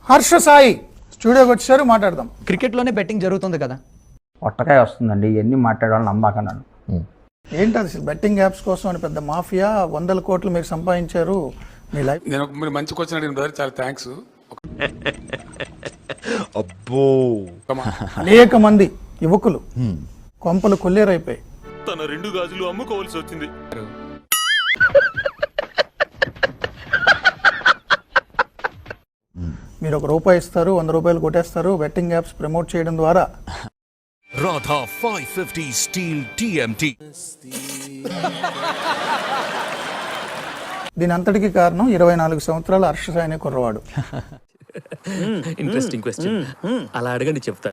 హర్ష సాయి స్టూడియోకి వచ్చారు, మాట్లాడదాం. క్రికెట్లోనే బెట్టింగ్ జరుగుతుంది కదా. పొట్టకాయ వస్తుందండి, ఇవన్నీ మాట్లాడాలని నమ్మకన్నాను. ఏంటి అసలు బెట్టింగ్ యాప్స్ కోసం అని పెద్ద మాఫియా, 100 కోట్లు మీరు సంపాదించారు మీ లైఫ్. నేను మీరు మంచి క్వశ్చన్ అడిగిన బ్రదర్, చాలా థ్యాంక్స్. అబ్బో, అనేక మంది యువకులు కొంపలు కొల్లేరైపోయి తన 2 గాజులు అమ్ముకోవాల్సి వచ్చింది. మీరు ₹1 ఇస్తారు, ₹100 కొట్టేస్తారు బెట్టింగ్ యాప్స్ ప్రమోట్ చేయడం ద్వారా. Radha 550 Steel TMT. దీని అంతటికి కారణం 24 సంవత్సరాల హర్ష సాయి అనే కుర్రవాడు. ఇంట్రెస్టింగ్ క్వశ్చన్, అలా అడగండి చెప్తా.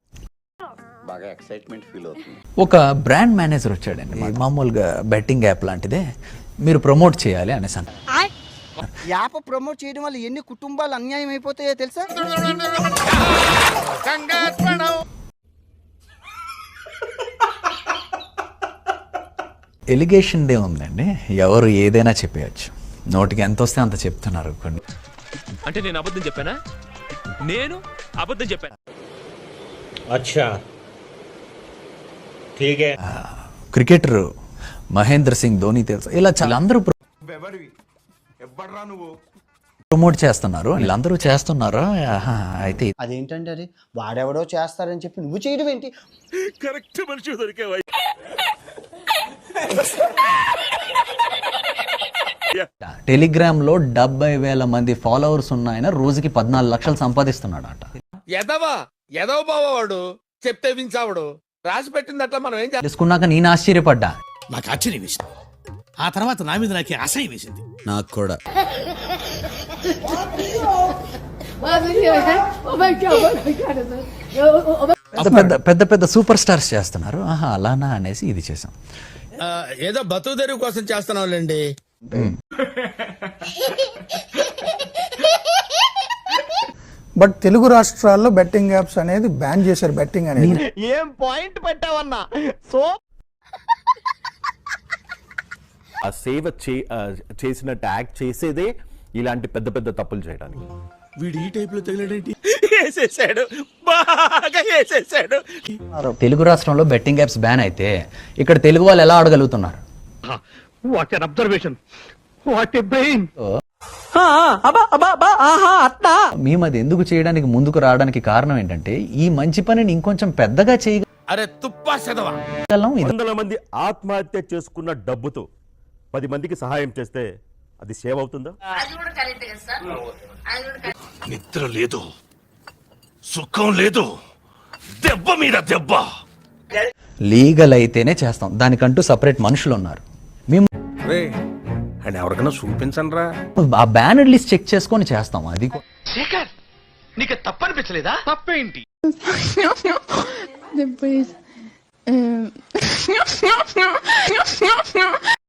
బాగా ఎక్సైట్మెంట్ ఫీల్ అవుతుంది. ఒక బ్రాండ్ మేనేజర్ వచ్చాడండి, మామూలుగా బెట్టింగ్ యాప్ లాంటిదే, మీరు ప్రమోట్ చేయాలి అనేసి అన్నారు. యాప్ ప్రమోట్ చేయడం వల్ల ఎన్ని కుటుంబాలు అన్యాయం అయిపోతాయో తెలుసా? ఎలిగేషన్ డే ఉందండి, ఎవరు ఏదైనా చెప్పేయచ్చు, నోటికి ఎంత వస్తే అంత చెప్తున్నారు కొన్ని. అంటే నేను అబద్ధం చెప్పానా? నేను అబద్ధం చెప్పాను. అచ్చా ఠీకే. క్రికెటర్ మహేంద్ర సింగ్ ధోని తెలుసు, ఇలా చాలా అందరూ ప్రమోట్ చేస్తున్నారు, వీళ్ళందరూ చేస్తున్నారు. అయితే అదేంటంటే అది వాడెవడో చేస్తారని చెప్పి నువ్వు చేయడం ఏంటి? కరెక్ట్ మనిషి దొరికేవా. టెలిగ్రామ్ లో 70,000 మంది ఫాలోవర్స్ ఉన్న ఆయన రోజుకి 14 లక్షలు సంపాదిస్తున్నాడు అట. ఎదవ బావాడు చెప్తే వించావుడు రాసి పెట్టిందట్లా మనం ఏం తెలుసుకున్నాక నేను ఆశ్చర్యపడ్డా. నాకు ఆశ్చర్యం వేసింది, ఆ తర్వాత నా మీద నాకే అసహ్యం వేసింది. నాకు కూడా. పెద్ద పెద్ద సూపర్ స్టార్స్ చేస్తున్నారు, అలానా అనేసి ఇది చేసాం. ఏదో బతుకు తెరువు కోసం చేస్తున్నావులేండి. బట్ తెలుగు రాష్ట్రాల్లో బెట్టింగ్ యాప్స్ అనేది బ్యాన్ చేశారు. బెట్టింగ్ అనేది ఏం పాయింట్ పెట్టావన్నా? సో ఆ సేవ చేసినట్టు యాక్ట్ చేసేదే ఇలాంటి పెద్ద పెద్ద తప్పులు చేయడానికి. వీడు ఈ టైప్ లో తగిలేడేంటి? వేసేసాడు, బాగా వేసేసాడు. తెలుగు రాష్ట్రంలో బెట్టింగ్ యాప్స్ బ్యాన్ అయితే ఇక్కడ తెలుగు వాళ్ళు ఎలా ఆడగలుగుతున్నారు? What an observation, what a brain. మేము అది ఎందుకు చేయడానికి ముందుకు రావడానికి కారణం ఏంటంటే ఈ మంచి పనిని ఇంకొంచెం పెద్దగా అరే తుప్పా చదవా. చేయగలం. 100 మంది ఆత్మహత్య చేసుకున్న డబ్బుతో 10 మందికి సహాయం చేస్తే అది సేవ్ అవుతుందా? నిద్ర లేదు, సుఖం లేదు, దెబ్బ మీద దెబ్బ. లీగల్ అయితేనే చేస్తాం, దానికంటూ సపరేట్ మనుషులు ఉన్నారు. మేము అండ్ ఎవరికైనా చూపించండి రా. ఆ బ్యానర్ లిస్ట్ చెక్ చేసుకొని చేస్తాం. అది శేఖర్, నీకు తప్పనిపించలేదా? తప్పేంటి?